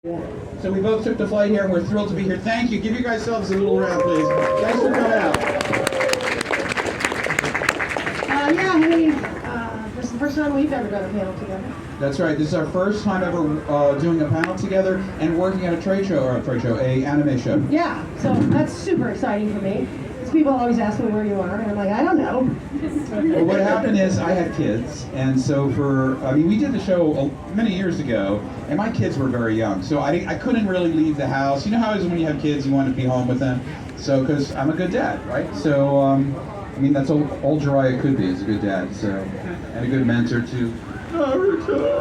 So we both took the flight here, and we're thrilled to be here. Thank you. Give you guys selves a little round, please. Thanks for coming out. This is the first time we've ever done a panel together. That's right. This is our first time ever doing a panel together and working at a trade show, a anime show. Yeah, so that's super exciting for me. Because people always ask me where you are, and I'm like, I don't know. Well, what happened is I had kids, and so we did the show many years ago, and my kids were very young, so I couldn't really leave the house. You know how it is when you have kids, you want to be home with them. So, because I'm a good dad, right? So, that's all Jiraiya could be, is a good dad, so, and a good mentor to Naruto.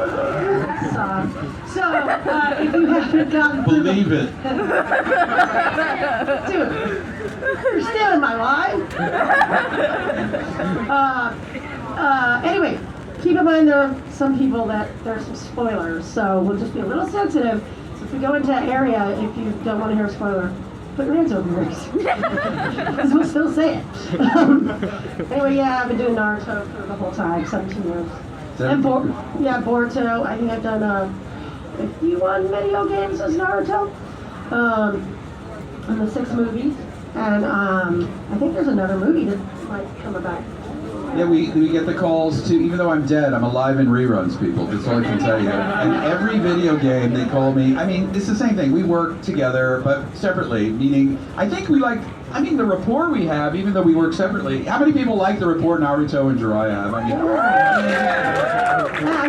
If you haven't gotten through Believe it. Dude, you're stealing my line. Anyway, keep in mind there are some people that there's some spoilers, so we'll just be a little sensitive. So if we go into that area, if you don't want to hear a spoiler, put your hands over your ears. Because we'll still say it. Anyway, yeah, I've been doing Naruto for the whole time, 17 years. And Boruto. I think I've done 51 video games as Naruto. And the 6 movies. And I think there's another movie that might come about. Yeah, we get the calls too. Even though I'm dead, I'm alive in reruns, people. That's all I can tell you. And every video game, they call me. It's the same thing. We work together, but separately. Meaning, I think we like. The rapport we have, even though we work separately. How many people like the rapport Naruto and Jiraiya have?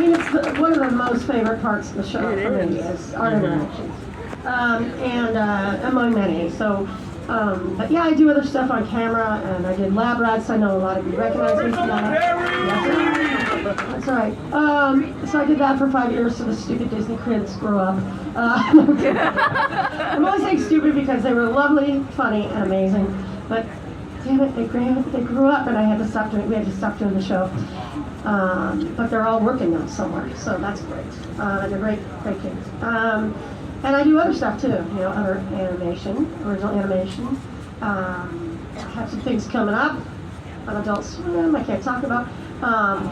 It's one of the most favorite parts of the show for me is our interactions, and among many. So. But yeah, I do other stuff on camera, and I did Lab Rats. I know a lot of you recognize me from that. That's right. So I did that for 5 years, so the stupid Disney kids grew up. I'm always saying stupid because they were lovely, funny, and amazing. But damn it, they grew up, and we had to stop doing the show. But they're all working now somewhere, so that's great. They're great kids. And I do other stuff too, other animation, original animation. I have some things coming up on Adult Swim I can't talk about. I'm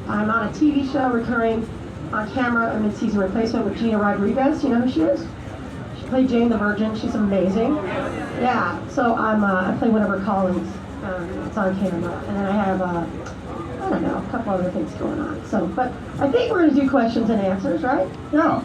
on a TV show recurring on camera, a mid-season replacement with Gina Rodriguez. You know who she is? She played Jane the Virgin. She's amazing. Yeah, so I play one of her colleagues. It's on camera. And then I have a couple other things going on. But I think we're going to do questions and answers, right? Yeah.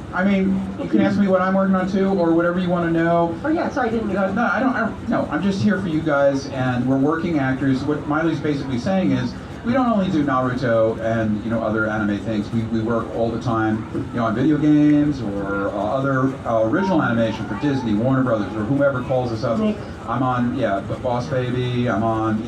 You can ask me what I'm working on too, or whatever you want to know. Oh yeah, sorry, I didn't. No, I don't. No, I'm just here for you guys, and we're working actors. What Miley's basically saying is, we don't only do Naruto and other anime things. We work all the time, on video games or other original animation for Disney, Warner Brothers, or whomever calls us up. I'm on, Boss Baby. I'm on,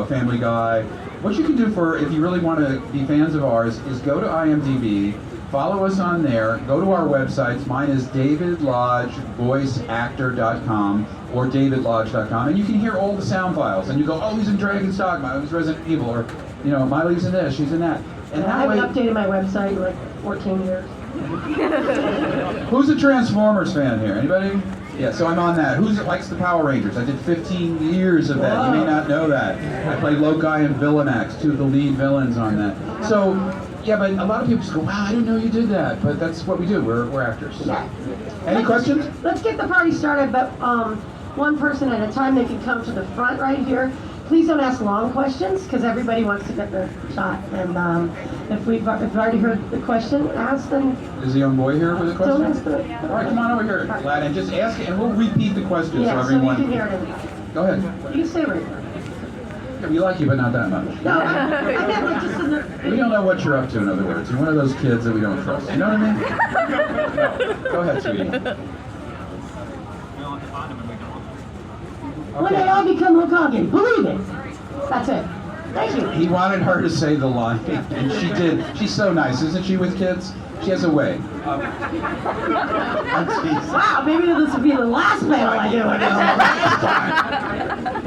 Family Guy. What you can do if you really want to be fans of ours is go to IMDb, follow us on there, go to our websites. Mine is davidlodgevoiceactor.com or davidlodge.com, and you can hear all the sound files. And you go, oh, he's in Dragon's Dogma, he's Resident Evil, or Miley's in this, she's in that. And I haven't updated my website in like 14 years. Who's a Transformers fan here? Anybody? Yeah, so I'm on that. Who likes the Power Rangers? I did 15 years of that. Whoa. You may not know that. I played Loki and Villanax, 2 of the lead villains on that. So, yeah, but a lot of people just go, wow, I didn't know you did that. But that's what we do. We're actors. So. Yeah. Any questions? Let's get the party started, but one person at a time. They can come to the front right here. Please don't ask long questions, because everybody wants to get their shot. And if we've already heard the question asked, then... Is the young boy here with a question? Don't ask the... All right, come on over here, Glad, and just ask it, and we'll repeat the question so everyone... Yeah, so you can hear it. Go ahead. You can stay right there. Yeah, we like you, but not that much. No, I meant like just in the... We don't know what you're up to, in other words. You're one of those kids that we don't trust. You know what I mean? Go ahead, sweetie. When they all become Hokage, believe it. That's it. Thank you. He wanted her to say the line, and she did. She's so nice, isn't she, with kids? She has a way. Wow, maybe this will be the last panel I do.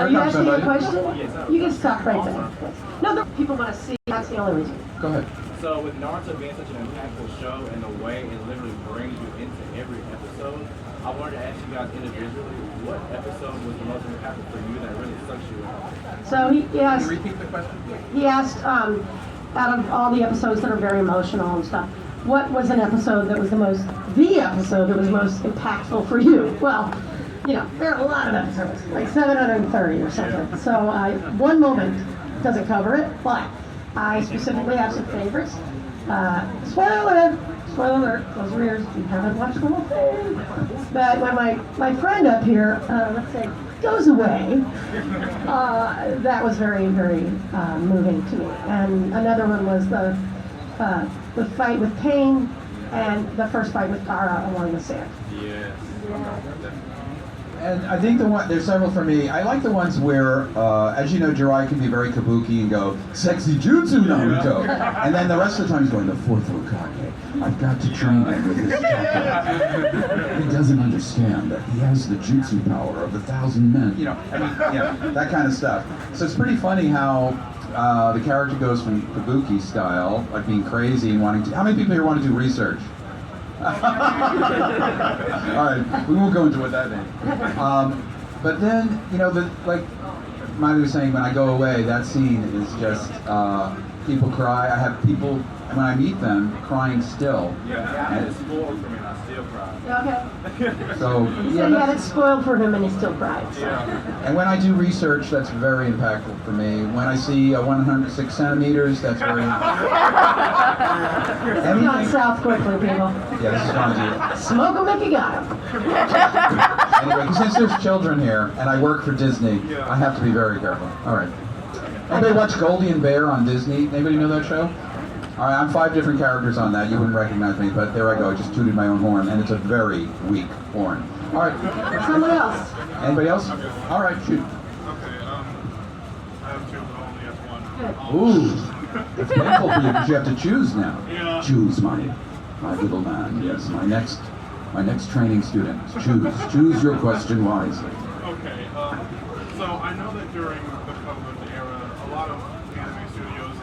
Are you asking a question? You can stop right there. No, the people want to see. That's the only reason. Go ahead. So with Naruto being such an impactful show and the way it literally brings you into every episode, I wanted to ask you guys individually, what episode was the most impactful for you that really sucks you in? So he asked. Can you repeat the question? He asked, out of all the episodes that are very emotional and stuff, what was an episode that was the episode that was most impactful for you? Well, there are a lot of episodes, like 730 or something. So one moment doesn't cover it, but I specifically have some favorites. Spoiler alert, close your ears, you haven't watched the whole thing. But when my friend up here, let's say, goes away, that was very, very moving to me. And another one was the fight with Pain and the first fight with Kara along the sand. Yes. And I think there's several for me. I like the ones where, as you know, Jiraiya can be very kabuki and go, sexy jutsu, Naruto. And then the rest of the time he's going, the fourth Hokage. I've got to train him with his chakra. He doesn't understand that he has the jutsu power of 1,000 men. That kind of stuff. So it's pretty funny how the character goes from kabuki style, like being crazy and wanting to... How many people here want to do research? All right, we won't go into what that means. But then, like Maile was saying, when I go away, that scene is just people cry. I have people, when I meet them, crying still. Yeah, I had it spoiled for me and I still cry. Okay. So You said you had it spoiled for him and he still cried. So. Yeah. And when I do research, that's very impactful for me. When I see 106 centimeters, that's very impactful. It's gone south quickly, people. Yeah, this is going to Smoke 'em if you got 'em. Anyway, since there's children here, and I work for Disney, I have to be very careful. All right. Anybody watch Goldie and Bear on Disney? Anybody know that show? All right, I'm 5 different characters on that. You wouldn't recognize me, but there I go. I just tooted my own horn, and it's a very weak horn. All right. Someone else. Anybody else? All right, shoot. Okay, I have two, but only have one. Ooh, it's painful for you because you have to choose now. Yeah. Choose my little man. Yes, my next training student. Choose your question wisely. Okay, so I know that during the COVID era, a lot of anime studios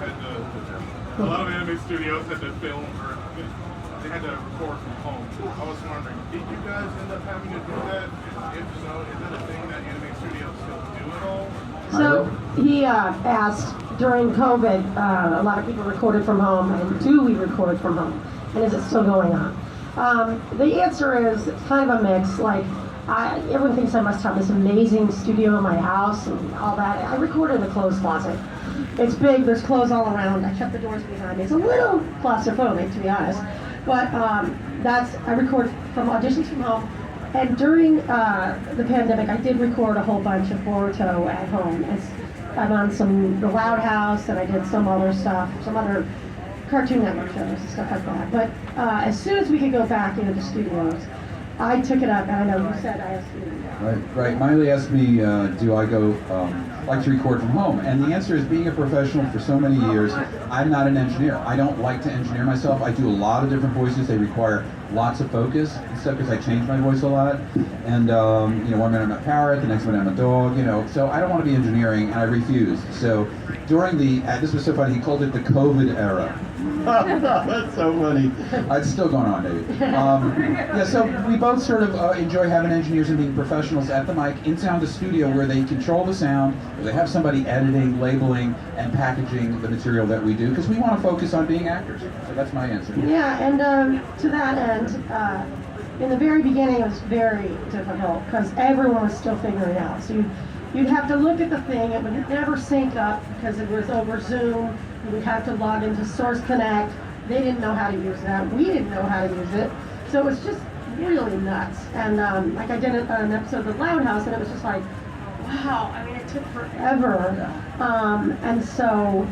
had to film or they had to record from home. I was wondering, did you guys end up having to do that? If so, is that a thing that anime studios still do at all? So he asked, during COVID, a lot of people recorded from home, and do we record from home? And is it still going on? The answer is it's kind of a mix. Like, everyone thinks I must have this amazing studio in my house and all that. I record in a clothes closet. It's big, there's clothes all around. I shut the doors behind me. It's a little claustrophobic, to be honest. But I record from auditions from home. And during the pandemic, I did record a whole bunch of Boruto at home. I'm on The Loud House, and I did some other stuff, some other Cartoon Network shows and stuff like that. But as soon as we could go back into the studios, I took it up, and I know you said I asked you. Right. Maile asked me, do I like to record from home? And the answer is, being a professional for so many years, I'm not an engineer. I don't like to engineer myself. I do a lot of different voices. They require lots of focus and stuff because I change my voice a lot. And one minute I'm a parrot, the next minute I'm a dog. So I don't want to be engineering, and I refused. So during this was so funny. He called it the COVID era. That's so funny. It's still going on, David. So we both sort of enjoy having engineers and being professionals at the mic inside the studio where they control the sound, where they have somebody editing, labeling, and packaging the material that we do, because we want to focus on being actors. So that's my answer. Yeah, and to that end, in the very beginning it was very difficult because everyone was still figuring it out. So you'd have to look at the thing, it would never sync up because it was over Zoom. You would have to log into Source Connect. They didn't know how to use that. We didn't know how to use it. So it was just really nuts. And like I did an episode of The Loud House, and it was just like, wow, I mean, it took forever. And so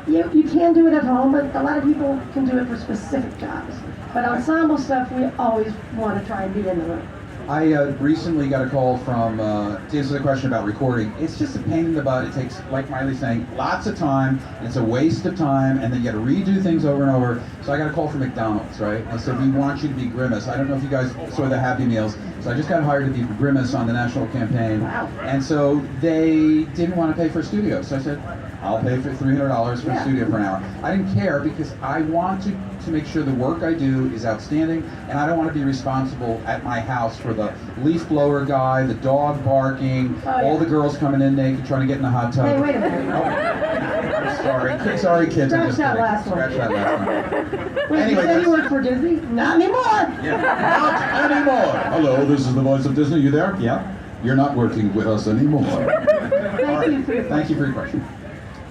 you can do it at home, but a lot of people can do it for specific jobs. But ensemble stuff, we always want to try and be in the room. I recently got a call from, to answer the question about recording, it's just a pain in the butt. It takes, like Maile's saying, lots of time. It's a waste of time, and then you got to redo things over and over. So I got a call from McDonald's, right? I said, we want you to be Grimace. I don't know if you guys saw the Happy Meals. So I just got hired to be Grimace on the national campaign. Wow. And so they didn't want to pay for a studio. So I said, I'll pay for $300 for a studio for an hour. I didn't care because I want to make sure the work I do is outstanding, and I don't want to be responsible at my house for the leaf blower guy, the dog barking, all the girls coming in naked trying to get in the hot tub. Hey, wait a minute. Sorry, kids. I'm Scratch just that kidding. last one. Scratch that last one. Wait, Anyway, you said you work for Disney? Not anymore! Yeah. Not anymore. Hello, this is the voice of Disney. You there? Yeah. You're not working with us anymore. Thank you for your question.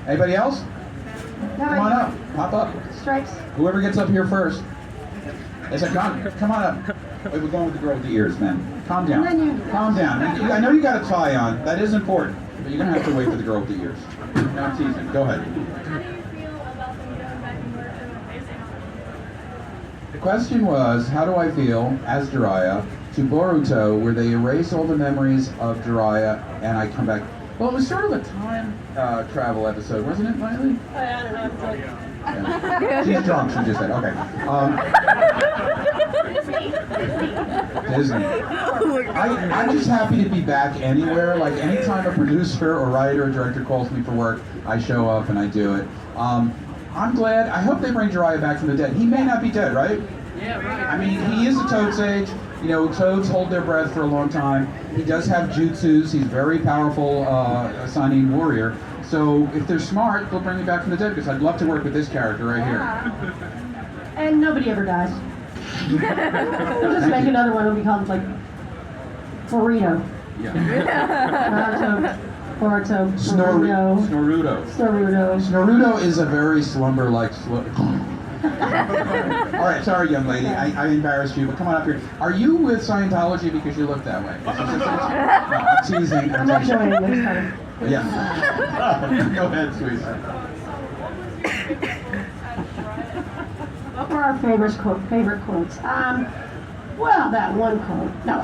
Anybody else? Come on up. Pop up. Stripes. Whoever gets up here first. They said, come on up. Wait, we're going with the girl with the ears, man. Calm down. Calm down. I know you got a tie on. That is important. But you're going to have to wait for the girl with the ears. No, I'm teasing. Go ahead. How do you feel about them going back and work and replacing them? The question was, how do I feel as Jiraiya to Boruto, where they erase all the memories of Jiraiya and I come back? Well, it was sort of a time travel episode, wasn't it, Miley? I don't know. Yeah. She's drunk, she just said. Okay. Disney. I'm just happy to be back anywhere. Like, anytime a producer or writer or director calls me for work, I show up and I do it. I'm glad. I hope they bring Jiraiya back from the dead. He may not be dead, right? Yeah, right. I mean, he is a Toad Sage. You know, toads hold their breath for a long time. He does have jutsus. He's a very powerful Sanin warrior. So if they're smart, they'll bring him back from the dead, because I'd love to work with this character right here. And nobody ever dies. We'll just make another one. It'll be called, like, Burrito. Yeah. Naruto. Boruto. Naruto. Naruto is a very slumber-like All right, sorry, young lady. I embarrassed you, but come on up here. Are you with Scientology because you look that way? No, I'm teasing. I'm not joining this time. Yeah. Go ahead, sweetheart. What were our favorite quotes? Well, that one quote. No,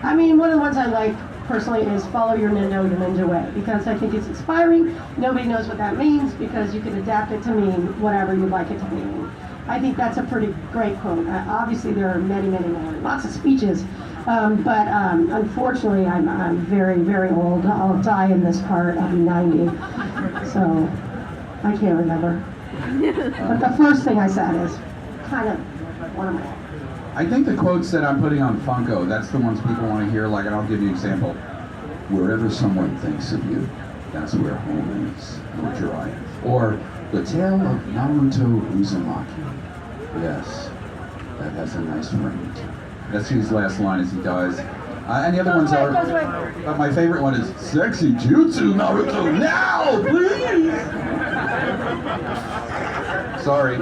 I mean, one of the ones I like personally is follow your ninja way, because I think it's inspiring. Nobody knows what that means, because you can adapt it to mean whatever you'd like it to mean. I think that's a pretty great quote. Obviously, there are many more, lots of speeches, but unfortunately, I'm very, very old. I'll die in this part. I'll be 90, so I can't remember. But the first thing I said is kind of one of my. I think the quotes that I'm putting on Funko, that's the ones people want to hear. Like, and I'll give you an example. Wherever someone thinks of you, that's where home is, or Jiraiya. Or the tale of Naruto Uzumaki. Yes, that has a nice ring. That's his last line as he dies. And the other ones are. My favorite one is sexy jutsu Naruto now, please. Sorry. I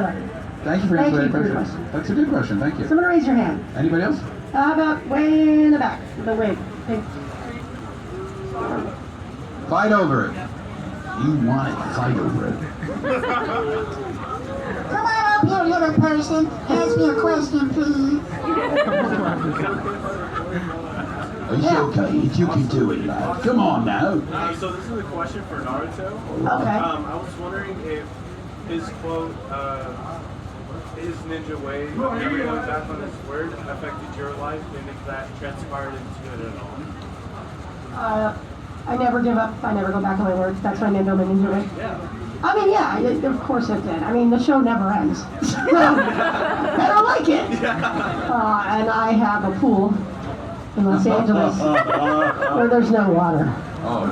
like it. Thank you for Thank answering you that for your question. That's a good question. Thank you. Someone raise your hand. Anybody else? How about way in the back? The wig. Okay. Fight over it. You want it, fight over it. Come on up here, little person. Ask me a question, please. It's okay. You can do it, lad. Come on now. So this is a question for Naruto. Okay. I was wondering if his quote, his ninja way, never going back on his word, affected your life, and if that transpired into it at all. I never give up. I never go back on my word. That's my ninja way. Yeah. I mean, yeah, of course it did. I mean, the show never ends. So, I don't like it. And I have a pool in Los Angeles where there's no water. Oh.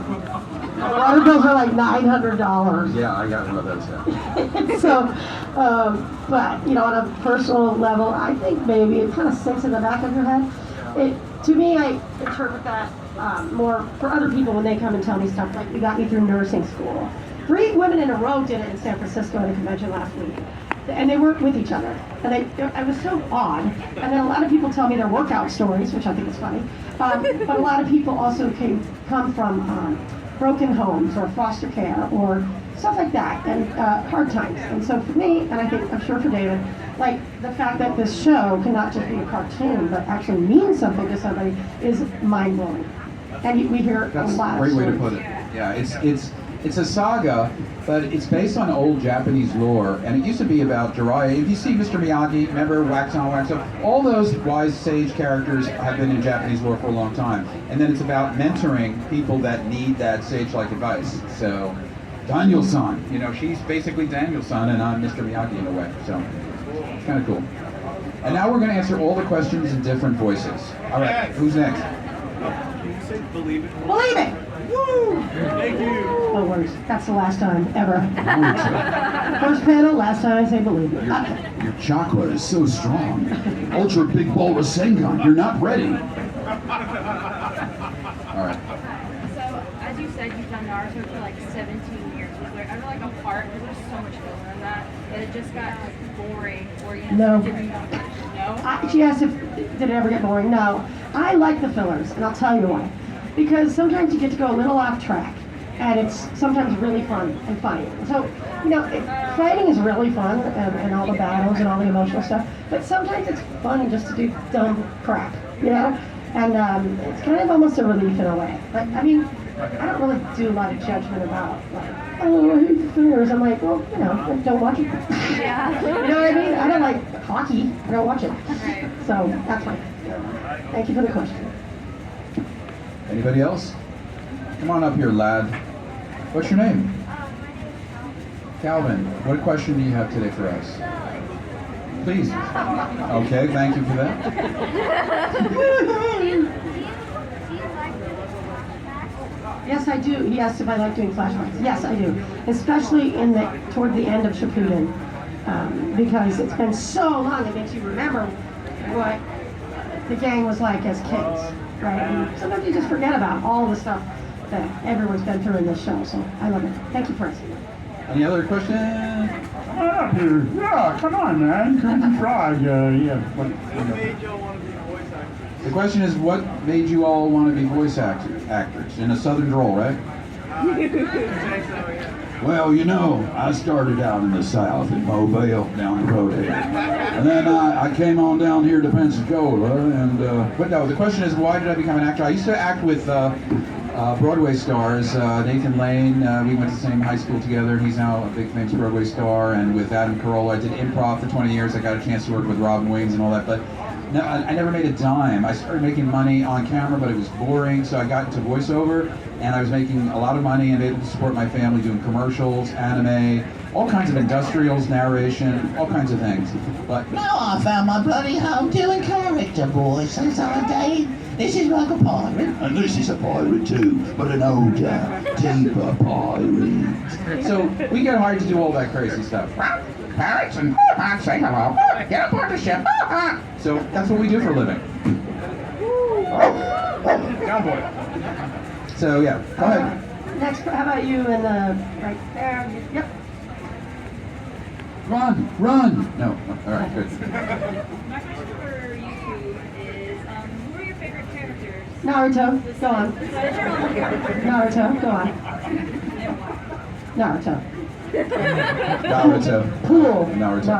Water bills are like $900. Yeah, I got one of those. Yeah. So, but you know, on a personal level, I think maybe it kind of sinks in the back of your head. To me, I interpret that more for other people when they come and tell me stuff like, "You got me through nursing school." 3 women in a row did it in San Francisco at a convention last week, and they worked with each other, and I was so odd. And then a lot of people tell me their workout stories, which I think is funny. But a lot of people also come from broken homes or foster care or stuff like that, and hard times. And so for me, and I think I'm sure for David, like the fact that this show cannot just be a cartoon but actually mean something to somebody is mind blowing. And we hear That's a lot a great of way to stories. put it. Yeah, it's a saga, but it's based on old Japanese lore, and it used to be about Jiraiya. If you see Mr. Miyagi, remember Wax On, Wax Off? All those wise sage characters have been in Japanese lore for a long time. And then it's about mentoring people that need that sage-like advice. So, Daniel-san, you know, she's basically Daniel-san, and I'm Mr. Miyagi in a way. So, it's kind of cool. And now we're going to answer all the questions in different voices. All right, who's next? Can you say believe it? Believe it! Thank you. Oh, words. That's the last time ever. First panel, last time I say believe it. Your chakra is so strong. Ultra big ball Rasengan, you're not ready. All right. So, as you said, you've done Naruto for like 17 years. Was there ever like a part, because there's so much filler in that it just got like boring, or you No. didn't, no? She asked if did it ever get boring. No, I like the fillers, and I'll tell you why. Because sometimes you get to go a little off track, and it's sometimes really fun and funny. So, fighting is really fun, and all the battles and all the emotional stuff. But sometimes it's fun just to do dumb crap, And it's kind of almost a relief in a way. But I mean, I don't really do a lot of judgment about like, oh, I hate the fillers. I'm like, well, don't watch it. Yeah. You know what I mean? I don't like hockey. I don't watch it. Right. So that's fine. Thank you for the question. Anybody else? Come on up here, lad. What's your name? Calvin. What question do you have today for us? Please. Okay, thank you for that. Yes, I do. He asked if I like doing flashbacks. Yes, I do. Especially toward the end of Shippuden. Because it's been so long, it makes you remember what the gang was like as kids, right? And sometimes you just forget about all the stuff that everyone's been through in this show. So I love it. Thank you for asking. Any other questions? Come on up here. Yeah, come on, man. Crazy Frog. What made y'all want to be voice actors? The question is, what made you all want to be voice actors? In a southern drawl, right? Well, I started out in the South in Mobile, down the road here. And then I came on down here to Pensacola, and But no, the question is, why did I become an actor? I used to act with Broadway stars. Nathan Lane, we went to the same high school together. He's now a big famous Broadway star. And with Adam Carolla, I did improv for 20 years. I got a chance to work with Robin Williams and all that. But no, I never made a dime. I started making money on camera, but it was boring. So I got into voiceover, and I was making a lot of money and able to support my family doing commercials, anime, all kinds of industrials, narration, all kinds of things. But Now I found my bloody home doing character voices all day. This is like a pirate. and this is a pirate too, but an older, deeper pirate. so we get hired to do all that crazy stuff. Pirates and say hello. Get aboard the ship. So that's what we do for a living. Cowboy. So yeah, go ahead. Next, how about you in the right there? Yep. Run! No, all right, good. My question for you two is, who are your favorite characters? Naruto, go on. Naruto, go on. Naruto. Naruto. Cool. Naruto.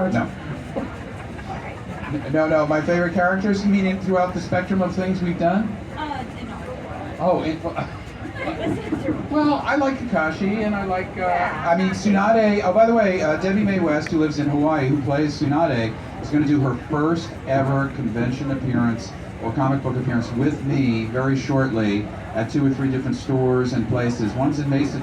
No. My favorite characters, meaning throughout the spectrum of things we've done? Well, I like Kakashi, and I like, Tsunade. Oh, by the way, Debbie Mae West, who lives in Hawaii, who plays Tsunade, is going to do her first ever convention appearance or comic book appearance with me very shortly at 2 or 3 different stores and places. One's in Mesa,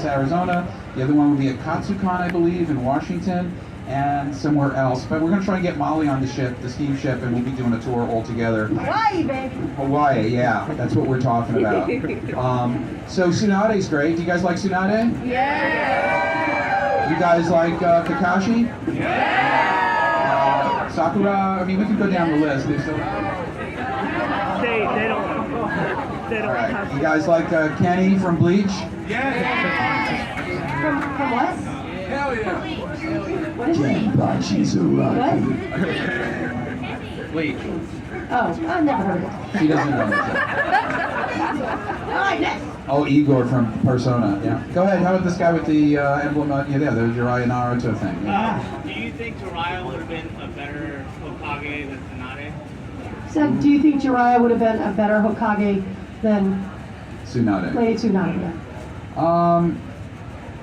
Arizona. The other one will be at Katsucon, I believe, in Washington, and somewhere else. But we're going to try and get Molly on the ship, the steamship, and we'll be doing a tour all together. Hawaii, baby. Hawaii, yeah, that's what we're talking about. So Tsunade's great. Do you guys like Tsunade? Yeah. You guys like Kakashi? Yeah. Sakura? We could go down the list. They don't. All right. You guys like Kenny from Bleach? From what? Hell yeah. What is it? Kenpachi's a What? rocket. Bleach. Oh, I've never heard of it. She doesn't know. All right, next. Oh, Igor from Persona. Yeah. Go ahead. How about this guy with the emblem? The Jiraiya Naruto thing. Yeah. Do you think Jiraiya would have been a better Hokage than Tsunade? So, do you think Jiraiya would have been a better Hokage than Tsunade. Lady Tsunade?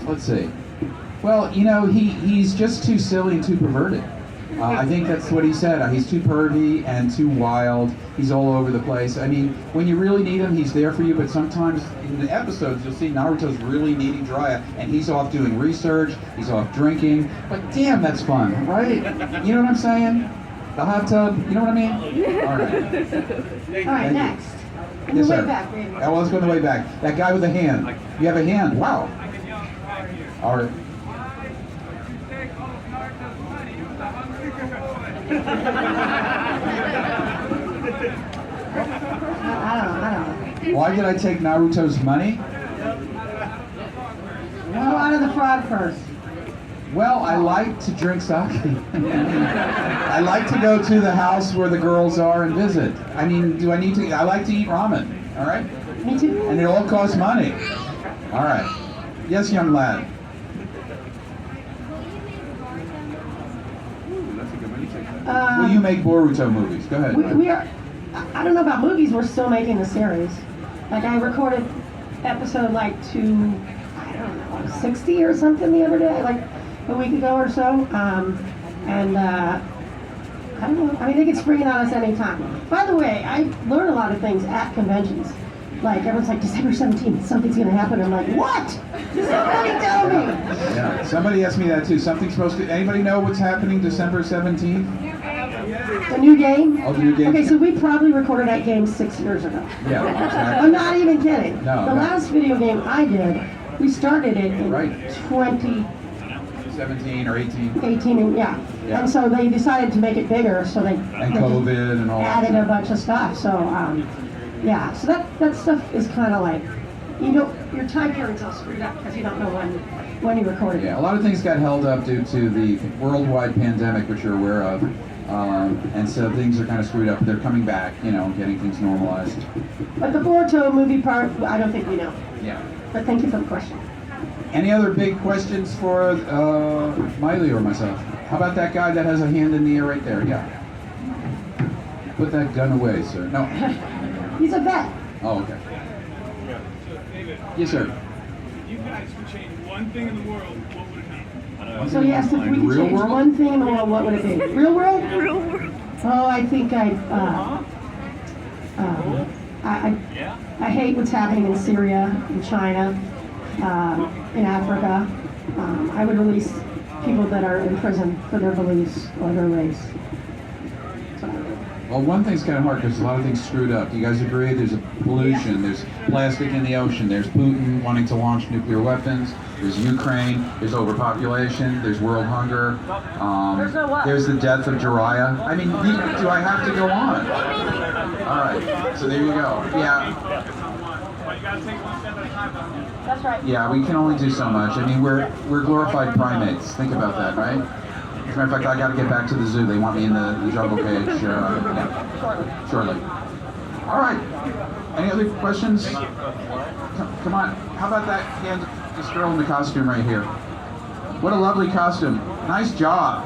Let's see. Well, he's just too silly and too perverted. I think that's what he said. He's too pervy and too wild. He's all over the place. When you really need him, he's there for you, but sometimes in the episodes, you'll see Naruto's really needing Jiraiya, and he's off doing research, he's off drinking. But damn, that's fun, right? You know what I'm saying? The hot tub, you know what I mean? All right. All right, next. In Yes, the way sir. back, maybe. Oh, let's go in the way back. That guy with the hand. You have a hand. Wow. All right. I don't know. Why did I take Naruto's money? Go out of the frog first. Well, I like to drink sake. I like to go to the house where the girls are and visit. I mean, do I need to? I like to eat ramen. All right. Me too. And it all costs money. All right. Yes, young lad. Will you make Boruto movies? Go ahead. We are. I don't know about movies. We're still making the series. Like I recorded episode like I don't know, 60 or something the other day, like a week ago or so. I don't know. I mean, they can spring it on us anytime. By the way, I learn a lot of things at conventions. Like everyone's like December 17th, something's gonna happen. I'm like, what? Does somebody tell me? Yeah. Somebody asked me that too. Something's supposed to. Anybody know what's happening December 17th? A new game? Oh, the new game. Okay, so we probably recorded that game 6 years ago. Yeah. I'm Exactly. not even kidding. No, the no. last video game I did, we started it in Right. 2018, 17 or 18. and yeah. Yeah. And so they decided to make it bigger, so they And COVID and all that. added a bunch of stuff. So yeah, so that stuff is kind of like, your time period's all screwed up because you don't know when you recorded it. Yeah, a lot of things got held up due to the worldwide pandemic, which you're aware of. And so things are kind of screwed up. They're coming back, getting things normalized. But the Boruto movie part, I don't think we know. Yeah. But thank you for the question. Any other big questions for Maile or myself? How about that guy that has a hand in the air right there? Yeah. Put that gun away, sir. No. He's a vet. Oh, okay. So, David, Yes, sir. if you guys could change one thing in the world, what would it be? So he asked if we could Real change world? one thing in the world, what would it be? Real world? Real world. Oh, I think I hate what's happening in Syria, in China, in Africa. I would release people that are in prison for their beliefs or their race. That's what I would do. Well, one thing's kind of hard because a lot of things screwed up. Do you guys agree? There's a pollution. There's plastic in the ocean. There's Putin wanting to launch nuclear weapons. There's Ukraine. There's overpopulation. There's world hunger. There's the death of Jiraiya. I mean, do I have to go on? All right. So there you go. Yeah. That's right. Yeah, we can only do so much. I mean, we're glorified primates. Think about that, right? As a matter of fact, I got to get back to the zoo. They want me in the jungle cage. Yeah, shortly. All right. Any other questions? Come on. How about that hand? This girl in the costume right here. What a lovely costume. Nice job.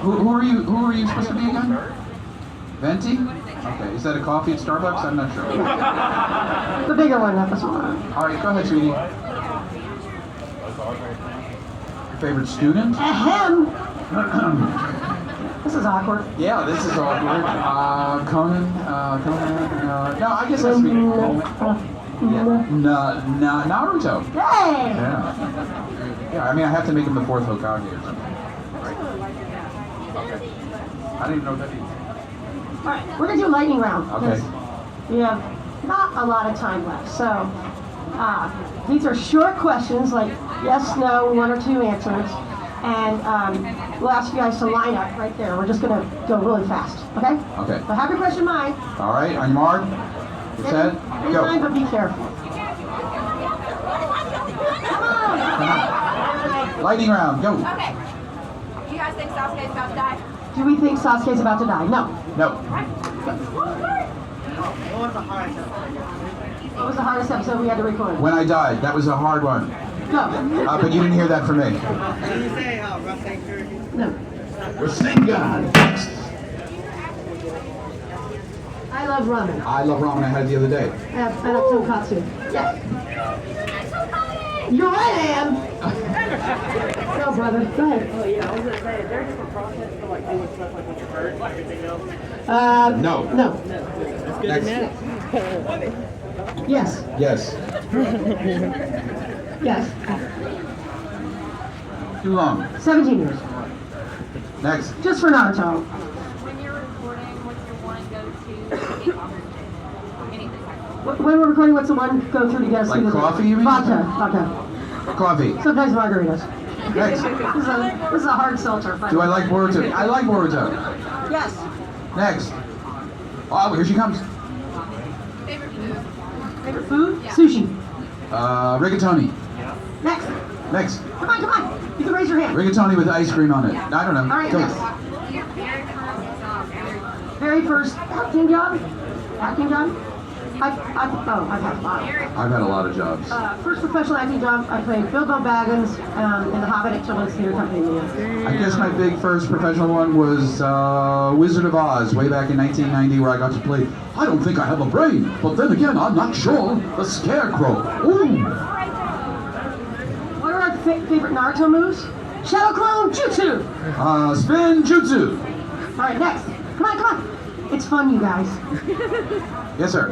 Who are you? Who are you supposed to be again? Venti? Okay. Is that a coffee at Starbucks? I'm not sure. The bigger one, not the smaller. All right. Go ahead, sweetie. Your favorite student? Ahem. This is awkward. Yeah, this is awkward. Conan. No, I guess that's me. Yeah. Naruto. Hey! Yeah. Yeah, I mean, I have to make him the fourth Hokage or something. Right? Okay. I didn't even know what that means. All right, we're gonna do a lightning round. Okay. We have not a lot of time left, so these are short questions, like yes, no, 1 or 2 answers, and we'll ask you guys to line up right there. We're just gonna go really fast, okay? Okay. So have your question in mind. All right, on your mark. Your set. In Go. mind, but be careful. Come on. Lightning round. Go. Okay. Do you guys think Sasuke's about to die? Do we think Sasuke's about to die? No. No. What was the hardest episode we had to record? When I died, that was a hard one. Go. But you didn't hear that from me. Did you say how Rasengan? No. Rasengan. I love ramen. I love ramen. I had it the other day. I like tonkatsu. Yes. You're right, Ann. No, brother. Go ahead. Oh yeah, I was gonna say, is there a different process for like doing stuff like when you're hurt and everything else? No. No. That's good Next. to know. Yes. Yes. Yes. Too long. 17 years. Next. Just for Naruto. When you're recording, what's your one go-to to get oxygen? Anything. When we're recording, what's the one go through to get us Like through the coffee, you mean? Vodka. Coffee. Sometimes margaritas. Next. This is a hard seltzer. Do I like Boruto? I like Boruto. Yes. Next. Oh, here she comes. Favorite food? Favorite food? Sushi. Rigatoni. Next. Next. Come on. You can raise your hand. Rigatoni with ice cream on it. I don't know. All right, Go. next. Very first acting job? Acting job? I've had a lot. I've had a lot of jobs. First professional acting job, I played Bilbo Baggins in the Hobbit at Children's Theatre Company. I guess my big first professional one was Wizard of Oz, way back in 1990, where I got to play, I don't think I have a brain, but then again, I'm not sure, the Scarecrow. Ooh! What are our favorite Naruto moves? Shadow Clone Jutsu! Spin Jutsu. All right, next. Come on. It's fun, you guys. Yes, sir.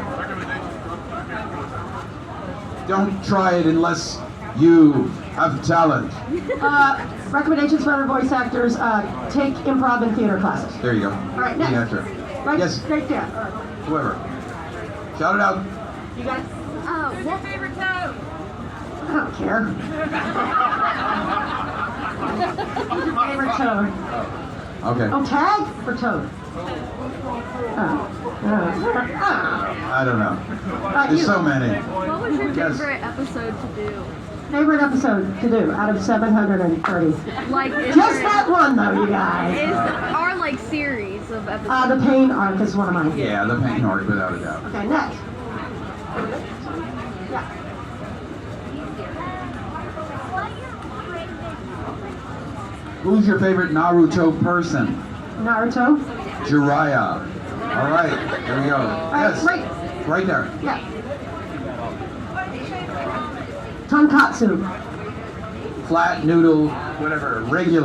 Don't try it unless you have talent. Recommendations for other voice actors, take improv and theater classes. There you go. All right, next. The actor. Right, Yes. Right there. Whoever. Shout it out. You got it? Your favorite toad? I don't care. Who's your favorite toad? Okay. Oh, tag for toad. I don't know. There's so many. What was your Yes. favorite episode to do? Favorite episode to do out of 730. Like, is Just there, that one, though, you guys. are like series of episodes? The pain arc is one of mine. Yeah, the pain arc, without a doubt. Okay, next. Yeah. Who's your favorite Naruto person? Naruto. Jiraiya. All right, here we go. Right, Yes, right. right there. Yeah. Tonkatsu. Flat noodle, whatever, regular.